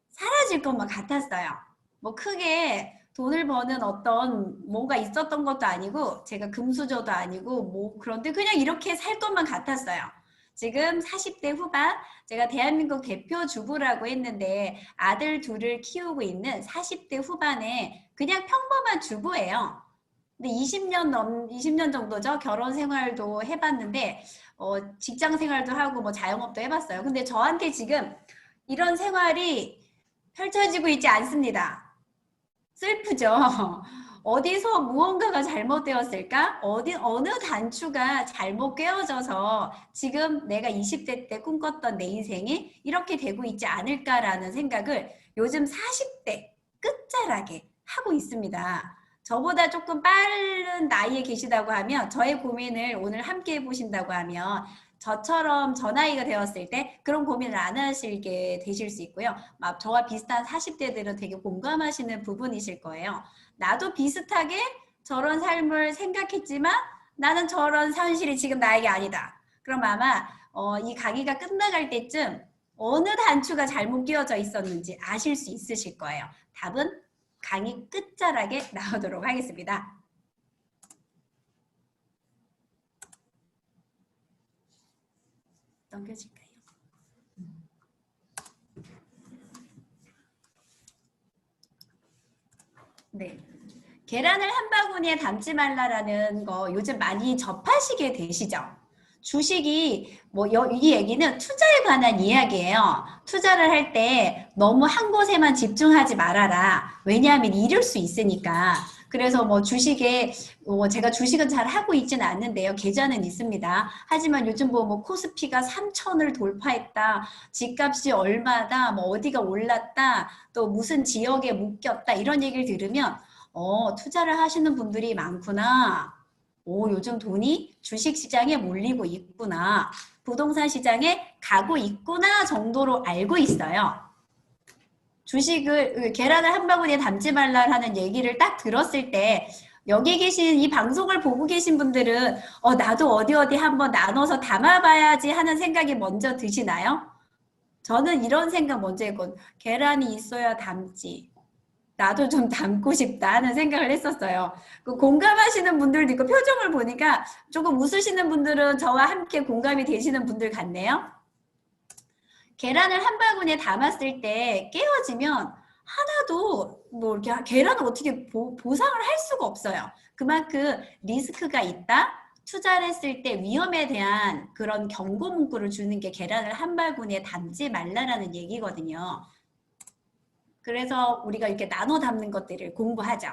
사라질 것만 같았어요. 뭐 크게 돈을 버는 어떤 뭔가 있었던 것도 아니고 제가 금수저도 아니고 뭐 그런데 그냥 이렇게 살 것만 같았어요. 지금 40대 후반, 제가 대한민국 대표 주부라고 했는데 아들 둘을 키우고 있는 40대 후반에 그냥 평범한 주부예요. 근데 20년 정도죠. 결혼 생활도 해봤는데 직장 생활도 하고 뭐 자영업도 해봤어요. 근데 저한테 지금 이런 생활이 펼쳐지고 있지 않습니다. 슬프죠. 어디서 무언가가 잘못되었을까? 어느 단추가 잘못 꿰어져서 지금 내가 20대 때 꿈꿨던 내 인생이 이렇게 되고 있지 않을까라는 생각을 요즘 40대 끝자락에 하고 있습니다. 저보다 조금 빠른 나이에 계시다고 하면 저의 고민을 오늘 함께 해보신다고 하면 저처럼 저 나이가 되었을 때 그런 고민을 안 하시게 되실 수 있고요. 막 저와 비슷한 40대들은 되게 공감하시는 부분이실 거예요. 나도 비슷하게 저런 삶을 생각했지만 나는 저런 현실이 지금 나에게 아니다. 그럼 아마 이 강의가 끝나갈 때쯤 어느 단추가 잘못 끼워져 있었는지 아실 수 있으실 거예요. 답은 강의 끝자락에 나오도록 하겠습니다. 넘겨질까요? 네. 계란을 한 바구니에 담지 말라라는 거 요즘 많이 접하시게 되시죠? 주식이 이 얘기는 투자에 관한 이야기예요. 투자를 할 때 너무 한 곳에만 집중하지 말아라. 왜냐하면 잃을 수 있으니까. 그래서 주식에 제가 주식은 잘 하고 있지는 않는데요. 계좌는 있습니다. 하지만 요즘 코스피가 3천을 돌파했다. 집값이 얼마다. 어디가 올랐다. 또 무슨 지역에 묶였다. 이런 얘기를 들으면 투자를 하시는 분들이 많구나. 요즘 돈이 주식시장에 몰리고 있구나. 부동산 시장에 가고 있구나 정도로 알고 있어요. 계란을 한 바구니에 담지 말라는 얘기를 딱 들었을 때 여기 계신 이 방송을 보고 계신 분들은 나도 어디 한번 나눠서 담아봐야지 하는 생각이 먼저 드시나요? 저는 이런 생각 먼저 했거든요. 계란이 있어야 담지. 나도 좀 닮고 싶다 하는 생각을 했었어요. 공감하시는 분들도 있고 표정을 보니까 조금 웃으시는 분들은 저와 함께 공감이 되시는 분들 같네요. 계란을 한 바구니에 담았을 때 깨어지면 하나도 이렇게 계란을 어떻게 보상을 할 수가 없어요. 그만큼 리스크가 있다. 투자를 했을 때 위험에 대한 그런 경고 문구를 주는 게 계란을 한 바구니에 담지 말라라는 얘기거든요. 그래서 우리가 이렇게 나눠 담는 것들을 공부하죠.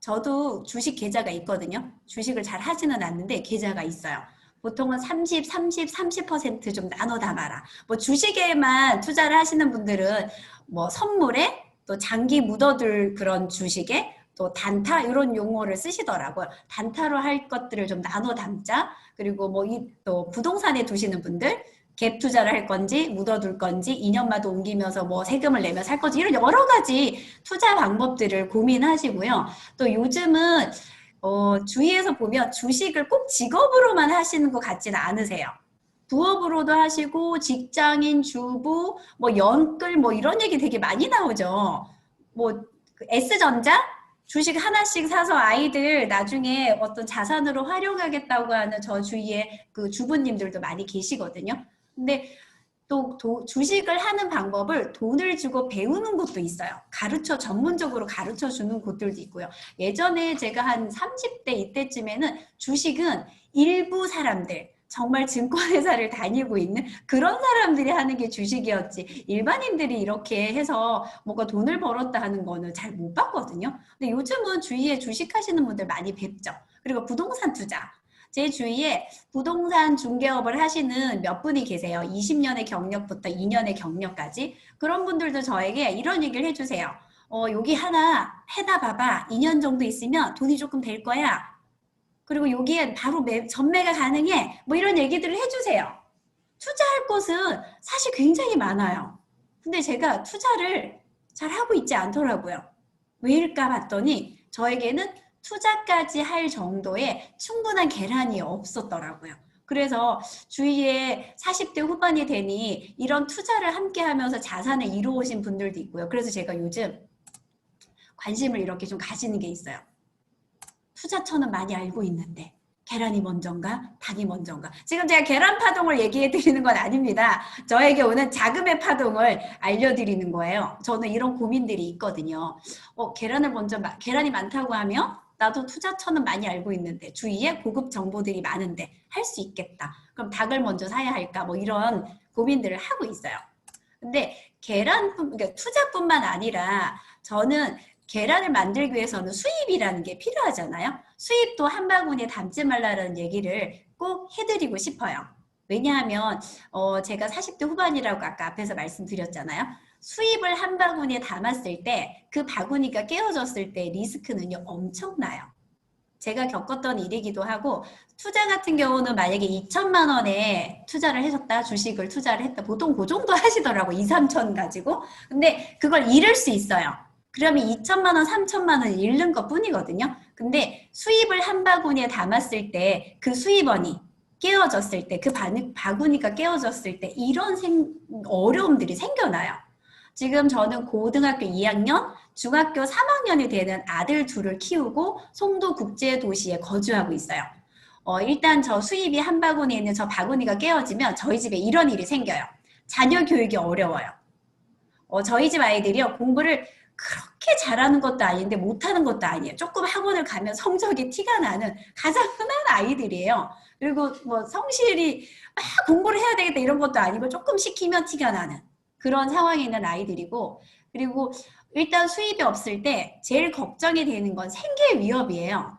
저도 주식 계좌가 있거든요. 주식을 잘 하지는 않는데 계좌가 있어요. 보통은 30% 좀 나눠 담아라. 주식에만 투자를 하시는 분들은 선물에 또 장기 묻어둘 그런 주식에 또 단타 이런 용어를 쓰시더라고요. 단타로 할 것들을 좀 나눠 담자. 그리고 또 부동산에 두시는 분들 갭 투자를 할 건지 묻어둘 건지 2년마다 옮기면서 세금을 내며 살 건지 이런 여러 가지 투자 방법들을 고민하시고요. 또 요즘은 주위에서 보면 주식을 꼭 직업으로만 하시는 것 같지는 않으세요. 부업으로도 하시고 직장인, 주부, 연끌 이런 얘기 되게 많이 나오죠. S전자 주식 하나씩 사서 아이들 나중에 어떤 자산으로 활용하겠다고 하는 저 주위에 그 주부님들도 많이 계시거든요. 근데 또 주식을 하는 방법을 돈을 주고 배우는 곳도 있어요. 전문적으로 가르쳐 주는 곳들도 있고요. 예전에 제가 한 30대 이때쯤에는 주식은 일부 사람들, 정말 증권회사를 다니고 있는 그런 사람들이 하는 게 주식이었지. 일반인들이 이렇게 해서 뭔가 돈을 벌었다 하는 거는 잘 못 봤거든요. 근데 요즘은 주위에 주식하시는 분들 많이 뵙죠. 그리고 부동산 투자. 제 주위에 부동산 중개업을 하시는 몇 분이 계세요. 20년의 경력부터 2년의 경력까지. 그런 분들도 저에게 이런 얘기를 해주세요. 여기 하나 해다 봐봐. 2년 정도 있으면 돈이 조금 될 거야. 그리고 여기에 바로 전매가 가능해. 이런 얘기들을 해주세요. 투자할 곳은 사실 굉장히 많아요. 근데 제가 투자를 잘 하고 있지 않더라고요. 왜일까 봤더니 저에게는 투자까지 할 정도의 충분한 계란이 없었더라고요. 그래서 주위에 40대 후반이 되니 이런 투자를 함께 하면서 자산을 이루어오신 분들도 있고요. 그래서 제가 요즘 관심을 이렇게 좀 가지는 게 있어요. 투자처는 많이 알고 있는데 계란이 먼저인가 닭이 먼저인가. 지금 제가 계란 파동을 얘기해 드리는 건 아닙니다. 저에게 오는 자금의 파동을 알려드리는 거예요. 저는 이런 고민들이 있거든요. 계란이 많다고 하면 나도 투자처는 많이 알고 있는데 주위에 고급 정보들이 많은데 할 수 있겠다. 그럼 닭을 먼저 사야 할까? 뭐 이런 고민들을 하고 있어요. 근데 그러니까 투자뿐만 아니라 저는 계란을 만들기 위해서는 수입이라는 게 필요하잖아요. 수입도 한 바구니에 담지 말라는 얘기를 꼭 해드리고 싶어요. 왜냐하면 제가 40대 후반이라고 아까 앞에서 말씀드렸잖아요. 수입을 한 바구니에 담았을 때 그 바구니가 깨어졌을 때 리스크는요 엄청나요. 제가 겪었던 일이기도 하고 투자 같은 경우는 만약에 2천만 원에 투자를 하셨다, 주식을 투자를 했다. 보통 그 정도 하시더라고. 2, 3천 가지고. 근데 그걸 잃을 수 있어요. 그러면 2천만 원, 3천만 원 잃는 것 뿐이거든요. 근데 수입을 한 바구니에 담았을 때 그 수입원이 깨어졌을 때, 그 바구니가 깨어졌을 때 이런 어려움들이 생겨나요. 지금 저는 고등학교 2학년, 중학교 3학년이 되는 아들 둘을 키우고 송도국제도시에 거주하고 있어요. 일단 저 수입이 한 바구니에 있는 저 바구니가 깨어지면 저희 집에 이런 일이 생겨요. 자녀 교육이 어려워요. 저희 집 아이들이요, 공부를 그렇게 잘하는 것도 아닌데 못하는 것도 아니에요. 조금 학원을 가면 성적이 티가 나는 가장 흔한 아이들이에요. 그리고 뭐 성실히 막 공부를 해야 되겠다 이런 것도 아니고 조금 시키면 티가 나는 그런 상황에 있는 아이들이고, 그리고 일단 수입이 없을 때 제일 걱정이 되는 건 생계 위협이에요.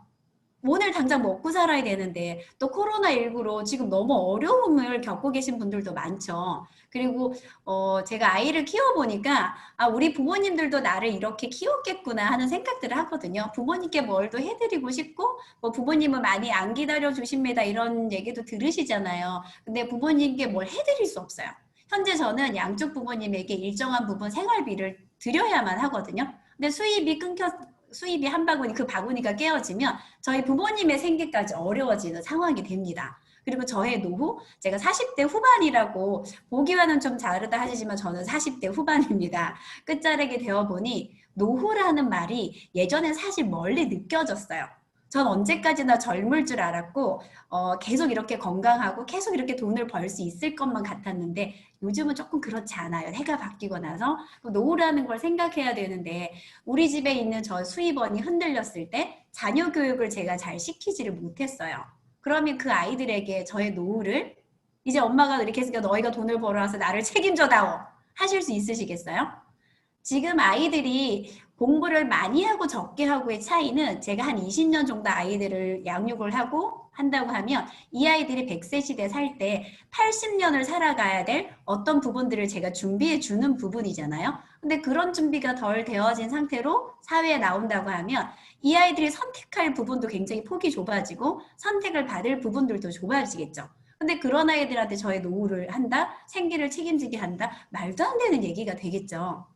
오늘 당장 먹고 살아야 되는데 또 코로나19로 지금 너무 어려움을 겪고 계신 분들도 많죠. 그리고 제가 아이를 키워보니까 우리 부모님들도 나를 이렇게 키웠겠구나 하는 생각들을 하거든요. 부모님께 뭘 더 해드리고 싶고 뭐 부모님은 많이 안 기다려 주십니다 이런 얘기도 들으시잖아요. 근데 부모님께 뭘 해드릴 수 없어요. 현재 저는 양쪽 부모님에게 일정한 부분 생활비를 드려야만 하거든요. 근데 수입이 한 바구니, 그 바구니가 깨어지면 저희 부모님의 생계까지 어려워지는 상황이 됩니다. 그리고 저의 노후, 제가 40대 후반이라고 보기와는 좀 다르다 하시지만 저는 40대 후반입니다. 끝자락이 되어보니 노후라는 말이 예전엔 사실 멀리 느껴졌어요. 전 언제까지나 젊을 줄 알았고 계속 이렇게 건강하고 계속 이렇게 돈을 벌 수 있을 것만 같았는데 요즘은 조금 그렇지 않아요. 해가 바뀌고 나서 노후라는 걸 생각해야 되는데 우리 집에 있는 저 수입원이 흔들렸을 때 자녀 교육을 제가 잘 시키지를 못했어요. 그러면 그 아이들에게 저의 노후를 이제 엄마가 이렇게 했으니까 너희가 돈을 벌어와서 나를 책임져다오 하실 수 있으시겠어요? 지금 아이들이 공부를 많이 하고 적게 하고의 차이는 제가 한 20년 정도 아이들을 양육을 하고 한다고 하면 이 아이들이 100세 시대 살 때 80년을 살아가야 될 어떤 부분들을 제가 준비해 주는 부분이잖아요. 근데 그런 준비가 덜 되어진 상태로 사회에 나온다고 하면 이 아이들이 선택할 부분도 굉장히 폭이 좁아지고 선택을 받을 부분들도 좁아지겠죠. 근데 그런 아이들한테 저의 노후를 한다? 생계를 책임지게 한다? 말도 안 되는 얘기가 되겠죠.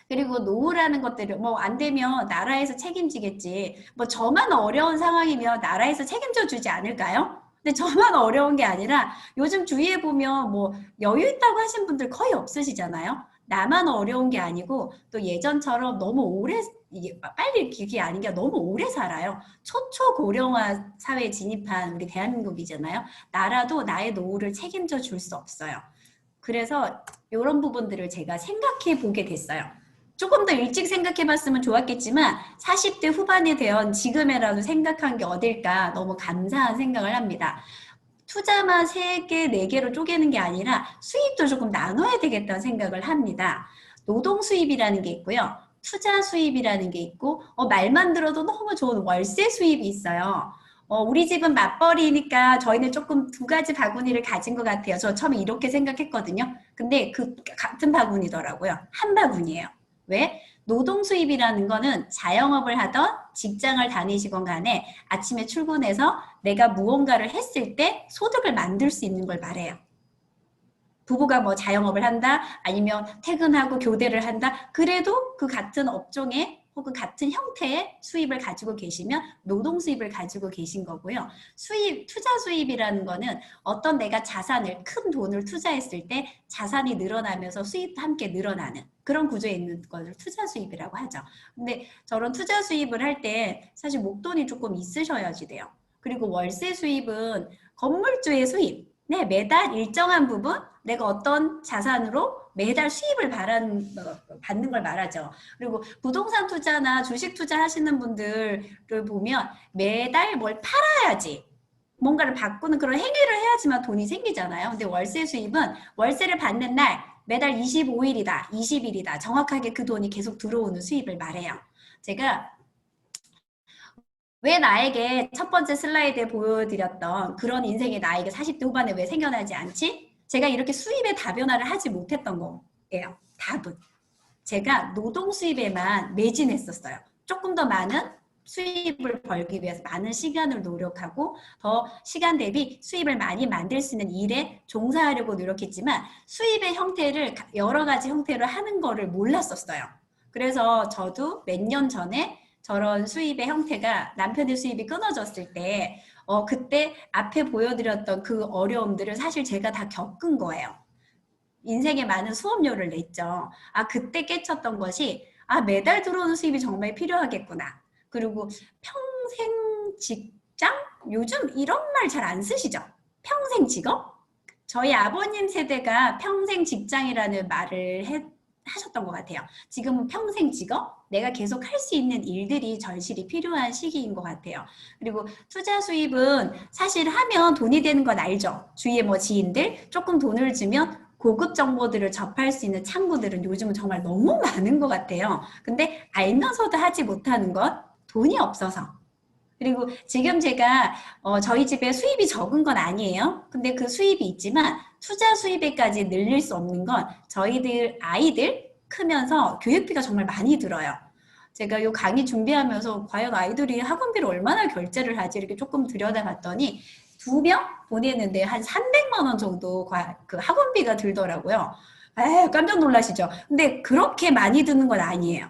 그리고 노후라는 것들을 뭐 안 되면 나라에서 책임지겠지. 뭐 저만 어려운 상황이면 나라에서 책임져 주지 않을까요? 근데 저만 어려운 게 아니라 요즘 주위에 보면 뭐 여유 있다고 하신 분들 거의 없으시잖아요. 나만 어려운 게 아니고 또 예전처럼 너무 오래 빨리 그게 아닌 게 너무 오래 살아요. 초초고령화 사회에 진입한 우리 대한민국이잖아요. 나라도 나의 노후를 책임져 줄 수 없어요. 그래서 이런 부분들을 제가 생각해 보게 됐어요. 조금 더 일찍 생각해 봤으면 좋았겠지만 40대 후반이 되어 지금이라도 생각한 게 어딜까 너무 감사한 생각을 합니다. 투자만 3개, 4개로 쪼개는 게 아니라 수입도 조금 나눠야 되겠다는 생각을 합니다. 노동 수입이라는 게 있고요. 투자 수입이라는 게 있고 말만 들어도 너무 좋은 월세 수입이 있어요. 우리 집은 맞벌이니까 저희는 조금 두 가지 바구니를 가진 것 같아요. 저 처음에 이렇게 생각했거든요. 근데 그 같은 바구니더라고요. 한 바구니예요. 왜? 노동 수입이라는 거는 자영업을 하던 직장을 다니시건 간에 아침에 출근해서 내가 무언가를 했을 때 소득을 만들 수 있는 걸 말해요. 부부가 뭐 자영업을 한다, 아니면 퇴근하고 교대를 한다. 그래도 그 같은 업종에 혹은 같은 형태의 수입을 가지고 계시면 노동 수입을 가지고 계신 거고요. 투자 수입이라는 거는 어떤 내가 자산을, 큰 돈을 투자했을 때 자산이 늘어나면서 수입도 함께 늘어나는 그런 구조에 있는 것을 투자 수입이라고 하죠. 근데 저런 투자 수입을 할 때 사실 목돈이 조금 있으셔야지 돼요. 그리고 월세 수입은 건물주의 수입. 네, 매달 일정한 부분 내가 어떤 자산으로 매달 수입을 받는 걸 말하죠. 그리고 부동산 투자나 주식 투자 하시는 분들을 보면 매달 뭘 팔아야지 뭔가를 바꾸는 그런 행위를 해야지만 돈이 생기잖아요. 근데 월세 수입은 월세를 받는 날 매달 25일이다, 20일이다 정확하게 그 돈이 계속 들어오는 수입을 말해요. 제가 왜 나에게 첫 번째 슬라이드에 보여드렸던 그런 인생이 나에게 40대 후반에 왜 생겨나지 않지? 제가 이렇게 수입의 다변화를 하지 못했던 거예요. 답은. 제가 노동 수입에만 매진했었어요. 조금 더 많은 수입을 벌기 위해서 많은 시간을 노력하고 더 시간 대비 수입을 많이 만들 수 있는 일에 종사하려고 노력했지만 수입의 형태를 여러 가지 형태로 하는 거를 몰랐었어요. 그래서 저도 몇 년 전에 저런 수입의 형태가 남편의 수입이 끊어졌을 때 그때 앞에 보여드렸던 그 어려움들을 사실 제가 다 겪은 거예요. 인생에 많은 수업료를 냈죠. 아, 그때 깨쳤던 것이 매달 들어오는 수입이 정말 필요하겠구나. 그리고 평생 직장? 요즘 이런 말 잘 안 쓰시죠? 평생 직업? 저희 아버님 세대가 평생 직장이라는 말을 하셨던 것 같아요. 지금은 평생 직업? 내가 계속 할 수 있는 일들이 절실히 필요한 시기인 것 같아요. 그리고 투자 수입은 사실 하면 돈이 되는 건 알죠. 주위에 뭐 지인들 조금 돈을 주면 고급 정보들을 접할 수 있는 창구들은 요즘은 정말 너무 많은 것 같아요. 근데 알면서도 하지 못하는 것, 돈이 없어서. 그리고 지금 제가 저희 집에 수입이 적은 건 아니에요. 근데 그 수입이 있지만 투자 수입에까지 늘릴 수 없는 건 저희들 아이들 크면서 교육비가 정말 많이 들어요. 제가 이 강의 준비하면서 과연 아이들이 학원비를 얼마나 결제를 하지 이렇게 조금 들여다봤더니 2명 보내는데 한 300만 원 정도 그 학원비가 들더라고요. 깜짝 놀라시죠? 근데 그렇게 많이 드는 건 아니에요.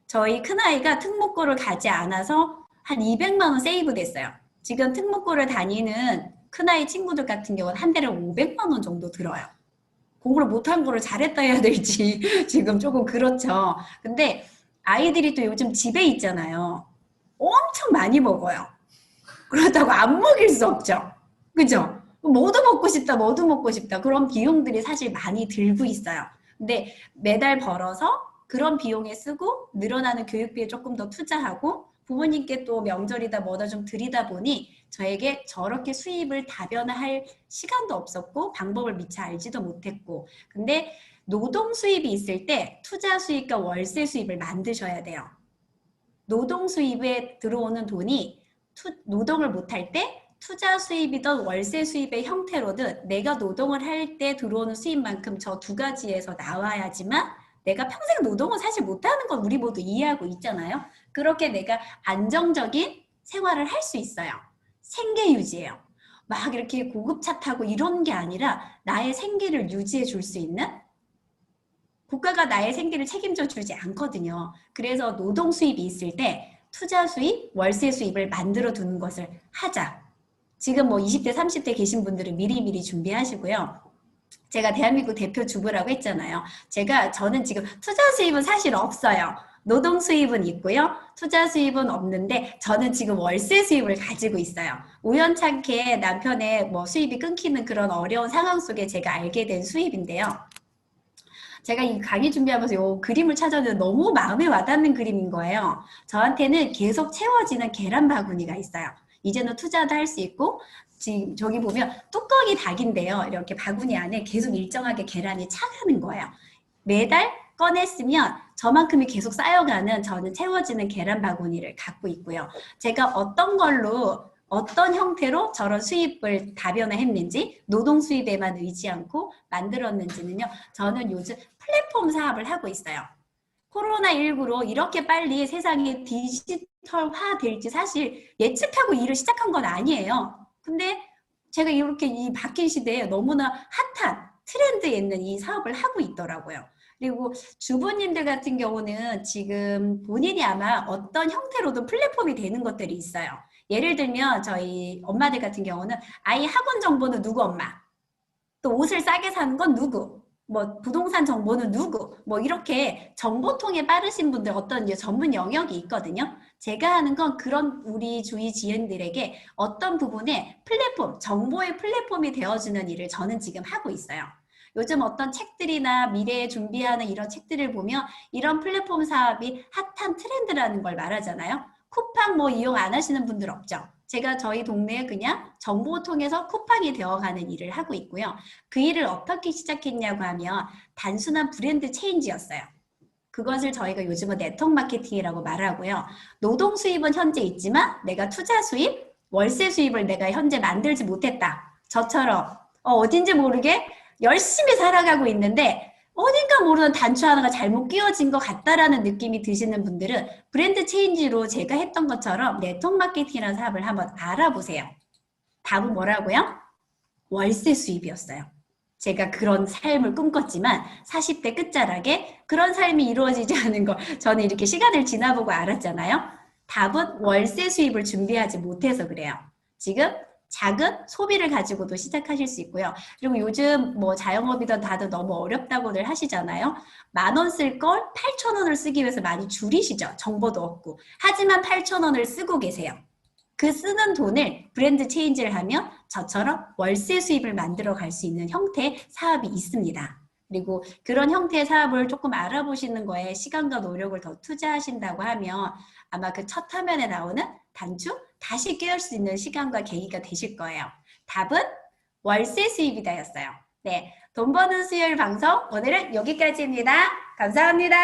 저희 큰아이가 특목고를 가지 않아서 한 200만 원 세이브 됐어요. 지금 특목고를 다니는 큰아이 친구들 같은 경우는 한 달에 500만 원 정도 들어요. 공부를 못한 거를 잘했다 해야 될지 지금 조금 그렇죠. 근데 아이들이 또 요즘 집에 있잖아요. 엄청 많이 먹어요. 그렇다고 안 먹일 수 없죠. 그죠? 뭐도 먹고 싶다, 뭐도 먹고 싶다. 그런 비용들이 사실 많이 들고 있어요. 근데 매달 벌어서 그런 비용에 쓰고 늘어나는 교육비에 조금 더 투자하고 부모님께 또 명절이다 뭐다 좀 드리다 보니 저에게 저렇게 수입을 다변화할 시간도 없었고 방법을 미처 알지도 못했고 근데 노동 수입이 있을 때 투자 수입과 월세 수입을 만드셔야 돼요. 노동 수입에 들어오는 돈이 노동을 못할 때 투자 수입이든 월세 수입의 형태로든 내가 노동을 할 때 들어오는 수입만큼 저 두 가지에서 나와야지만 내가 평생 노동을 사실 못하는 건 우리 모두 이해하고 있잖아요. 그렇게 내가 안정적인 생활을 할 수 있어요. 생계 유지예요. 막 이렇게 고급차 타고 이런 게 아니라 나의 생계를 유지해 줄 수 있는 국가가 나의 생계를 책임져 주지 않거든요. 그래서 노동 수입이 있을 때 투자 수입, 월세 수입을 만들어 두는 것을 하자. 지금 뭐 20대, 30대 계신 분들은 미리미리 준비하시고요. 제가 대한민국 대표 주부라고 했잖아요. 저는 지금 투자 수입은 사실 없어요. 노동 수입은 있고요. 투자 수입은 없는데 저는 지금 월세 수입을 가지고 있어요. 우연찮게 남편의 뭐 수입이 끊기는 그런 어려운 상황 속에 제가 알게 된 수입인데요. 제가 이 강의 준비하면서 이 그림을 찾았는데 너무 마음에 와닿는 그림인 거예요. 저한테는 계속 채워지는 계란 바구니가 있어요. 이제는 투자도 할 수 있고 지금 저기 보면 뚜껑이 닭인데요. 이렇게 바구니 안에 계속 일정하게 계란이 차가는 거예요. 매달 꺼냈으면 저만큼이 계속 쌓여가는 저는 채워지는 계란 바구니를 갖고 있고요. 제가 어떤 형태로 저런 수입을 다변화했는지 노동 수입에만 의지 않고 만들었는지는요. 저는 요즘 플랫폼 사업을 하고 있어요. 코로나19로 이렇게 빨리 세상이 디지털화 될지 사실 예측하고 일을 시작한 건 아니에요. 근데 제가 이렇게 이 바뀐 시대에 너무나 핫한 트렌드에 있는 이 사업을 하고 있더라고요. 그리고 주부님들 같은 경우는 지금 본인이 아마 어떤 형태로도 플랫폼이 되는 것들이 있어요. 예를 들면 저희 엄마들 같은 경우는 아이 학원 정보는 누구 엄마, 또 옷을 싸게 사는 건 누구, 뭐 부동산 정보는 누구, 뭐 이렇게 정보통에 빠르신 분들 어떤 이제 전문 영역이 있거든요. 제가 하는 건 그런 우리 주위 지인들에게 어떤 부분에 플랫폼, 정보의 플랫폼이 되어주는 일을 저는 지금 하고 있어요. 요즘 어떤 책들이나 미래에 준비하는 이런 책들을 보면 이런 플랫폼 사업이 핫한 트렌드라는 걸 말하잖아요. 쿠팡 뭐 이용 안 하시는 분들 없죠. 제가 저희 동네에 그냥 정보 통해서 쿠팡이 되어가는 일을 하고 있고요. 그 일을 어떻게 시작했냐고 하면 단순한 브랜드 체인지였어요. 그것을 저희가 요즘은 네트워크 마케팅이라고 말하고요. 노동 수입은 현재 있지만 내가 투자 수입, 월세 수입을 내가 현재 만들지 못했다. 저처럼 어딘지 모르게 열심히 살아가고 있는데 어딘가 모르는 단추 하나가 잘못 끼워진 것 같다라는 느낌이 드시는 분들은 브랜드 체인지로 제가 했던 것처럼 네트워크 마케팅이라는 사업을 한번 알아보세요. 답은 뭐라고요? 월세 수입이었어요. 제가 그런 삶을 꿈꿨지만 40대 끝자락에 그런 삶이 이루어지지 않은 거 저는 이렇게 시간을 지나보고 알았잖아요. 답은 월세 수입을 준비하지 못해서 그래요. 지금 작은 소비를 가지고도 시작하실 수 있고요. 그리고 요즘 뭐 자영업이든 다들 너무 어렵다고들 하시잖아요. 10,000원 쓸 걸 8,000원을 쓰기 위해서 많이 줄이시죠. 정보도 없고. 하지만 8,000원을 쓰고 계세요. 그 쓰는 돈을 브랜드 체인지를 하면 저처럼 월세 수입을 만들어 갈 수 있는 형태의 사업이 있습니다. 그리고 그런 형태의 사업을 조금 알아보시는 거에 시간과 노력을 더 투자하신다고 하면 아마 그 첫 화면에 나오는 단추 다시 깨울 수 있는 시간과 계기가 되실 거예요. 답은 월세 수입이다였어요. 네, 돈 버는 수요일 방송 오늘은 여기까지입니다. 감사합니다.